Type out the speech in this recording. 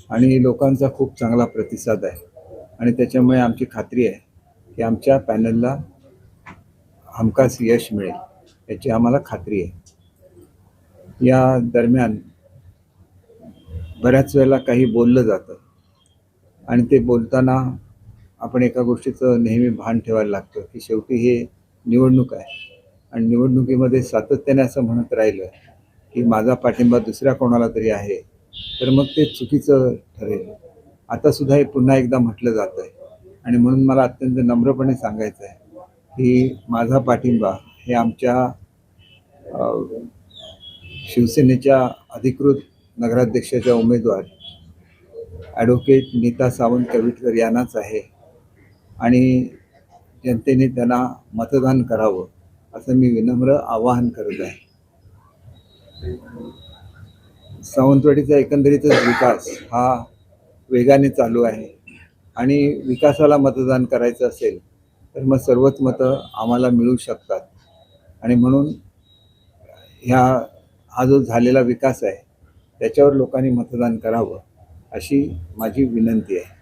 आणि लोकांचा खूप चांगला प्रतिसाद आहे आणि त्याच्यामुळे आमची खात्री आहे की आमच्या पॅनलला हमखास यश मिळेल याची आम्हाला खात्री आहे। या दरम्यान बऱ्याच वेळेला काही बोललं जातं आणि ते बोलताना आपण एका गोष्टीचं नेहमी भान ठेवायला लागतं की शेवटी हे निवडणूक आहे आणि निवडणुकीमध्ये सातत्याने असं म्हणत राहिलं की माझा पाठिंबा दुसऱ्या कोणाला तरी आहे तर मग ते चुकीचं ठरेल। आता सुद्धा हे पुन्हा एकदा म्हटलं जात आहे आणि म्हणून मला अत्यंत नम्रपणे सांगायचं आहे की माझा पाठिंबा हे आमच्या शिवसेनेच्या अधिकृत नगराध्यक्षाच्या उमेदवार ॲडव्होकेट नीता सावंत कविटकर यांनाच आहे आणि जनतेने त्यांना मतदान करावं असं मी विनम्र आवाहन करत आहे। सावंतवाडीचा एकंदरीतच विकास हा वेगाने चालू आहे आणि विकासाला मतदान करायचं असेल तर मग सर्वच मतं आम्हाला मिळू शकतात आणि म्हणून हा जो झालेला विकास आहे त्याच्यावर लोकांनी मतदान करावं अशी माझी विनंती आहे।